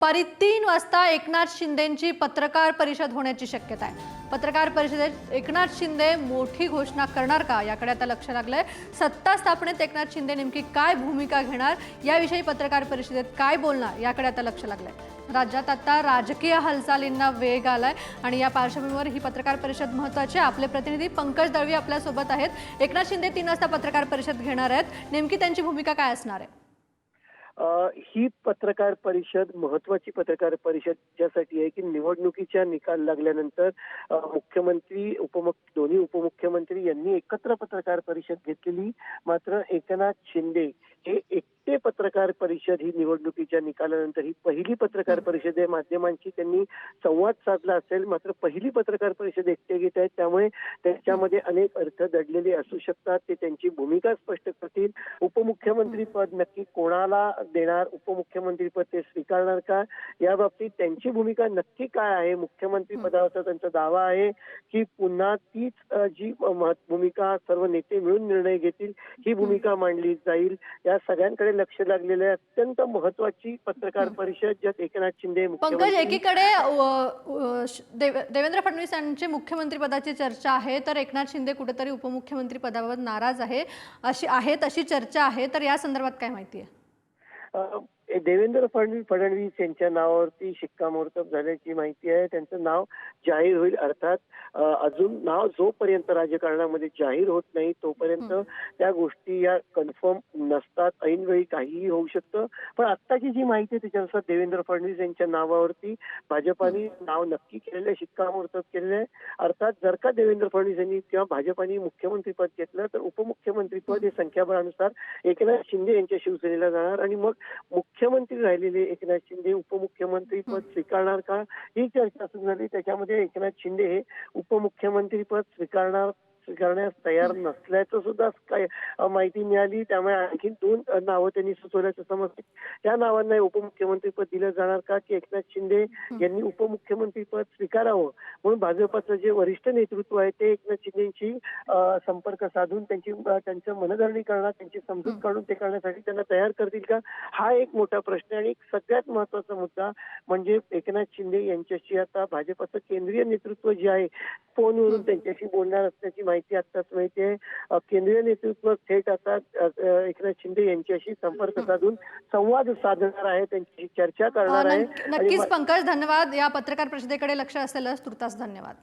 दुपारी 3 वाजता एकनाथ शिंदेंची पत्रकार परिषद होण्याची शक्यता आहे। पत्रकार परिषदेत एकनाथ शिंदे मोठी घोषणा करणार का याकडे आता लक्ष लागलंय। सत्ता स्थापनेत एकनाथ शिंदे नेमकी काय भूमिका घेणार, याविषयी पत्रकार परिषदेत काय बोलणार याकडे आता लक्ष लागलंय। राज्यात आता राजकीय हालचालींना वेग आलाय आणि या पार्श्वभूमीवर ही पत्रकार परिषद महत्त्वाची आहे। आपले प्रतिनिधी पंकज दळवी आपल्या सोबत आहेत। एकनाथ शिंदे 3 वाजता पत्रकार परिषद घेणार आहेत, नेमकी त्यांची भूमिका काय असणार आहे? ही पत्रकार परिषद महत्वाची पत्रकार परिषद ज्यासाठी आहे की निवडणुकीच्या निकाल लागल्यानंतर मुख्यमंत्री दोन्ही उपमुख्यमंत्री यांनी एकत्र पत्रकार परिषद घेतलेली। मात्र एकनाथ शिंदे हे एकटे पत्रकार परिषद ही निवडणुकीच्या निकालानंतर ही पहिली पत्रकार परिषद आहे। माध्यमांशी त्यांनी संवाद साधला असेल, मात्र पहिली पत्रकार परिषद एकटे घेत आहेत, त्यामुळे त्याच्यामध्ये अनेक अर्थ दडलेले असू शकतात। ते त्यांची भूमिका स्पष्ट करतील। उपमुख्यमंत्री पद नक्की कोणाला देणार, उपमुख्यमंत्री पद ते स्वीकारणार का, या बाबतीत त्यांची भूमिका नक्की काय आहे। मुख्यमंत्री पदावरचा त्यांचा दावा आहे की पुन्हा तीच जी भूमिका सर्व नेते मिळून निर्णय घेतील ही भूमिका मांडली जाईल। या सगळ्यांकडे लक्ष लागलेलं आहे। अत्यंत महत्वाची पत्रकार परिषद ज्यात एकनाथ शिंदे पंकज, एकीकडे देवेंद्र फडणवीस यांची मुख्यमंत्री पदाची चर्चा आहे, तर एकनाथ शिंदे कुठेतरी उपमुख्यमंत्री पदावर नाराज अशी चर्चा आहे, तर या संदर्भात काय माहिती आहे? देवेंद्र फडणवीस यांच्या नावावरती शिक्कामोर्तब झाल्याची माहिती आहे। त्यांचं नाव जाहीर होईल, अर्थात अजून नाव जोपर्यंत राजकारणामध्ये जाहीर होत नाही तोपर्यंत त्या गोष्टी या कन्फर्म नसतात। ऐनवेळी काहीही होऊ शकतं। पण आत्ताची जी माहिती आहे त्याच्यानुसार देवेंद्र फडणवीस यांच्या नावावरती भाजपाने नाव नक्की केलेलं आहे, शिक्कामोर्तब केलेलं आहे। अर्थात जर का देवेंद्र फडणवीस यांनी किंवा भाजपाने मुख्यमंत्री पद घेतलं तर उपमुख्यमंत्री पद हे संख्याबळानुसार एकनाथ शिंदे यांच्या शिवसेनेला जाणार आणि मग मुख्यमंत्री राहिलेले एकनाथ शिंदे उपमुख्यमंत्री पद स्वीकारणार का, ही चर्चा सुरू झाली। त्याच्यामध्ये एकनाथ शिंदे हे उपमुख्यमंत्री पद स्वीकारण्यास तयार नसल्याचं सुद्धा काय माहिती मिळाली। त्यामुळे आणखी 2 नावं त्यांनी सुचवल्याचं समजतं। त्या नावांना उपमुख्यमंत्री पद दिलं जाणार का, की एकनाथ शिंदे यांनी उपमुख्यमंत्री पद स्वीकारावं म्हणून भाजपचं जे वरिष्ठ नेतृत्व आहे ते एकनाथ शिंदेची संपर्क साधून त्यांचं मनधरणी करणार, त्यांची समजूत काढून ते करण्यासाठी त्यांना तयार करतील का, हा एक मोठा प्रश्न आहे। आणि सगळ्यात महत्वाचा मुद्दा म्हणजे एकनाथ शिंदे यांच्याशी आता भाजपचं केंद्रीय नेतृत्व जे आहे फोनवरून त्यांच्याशी बोलणार असल्याची माहिती आत्ताच माहिती आहे। केंद्रीय नेतृत्व थेट आता एकनाथ शिंदे यांच्याशी संपर्क साधून संवाद साधणार आहे, त्यांची चर्चा करणार आहे। नक्कीच पंकज, धन्यवाद। या पत्रकार परिषदेकडे लक्ष असेलच। तुर्तास धन्यवाद।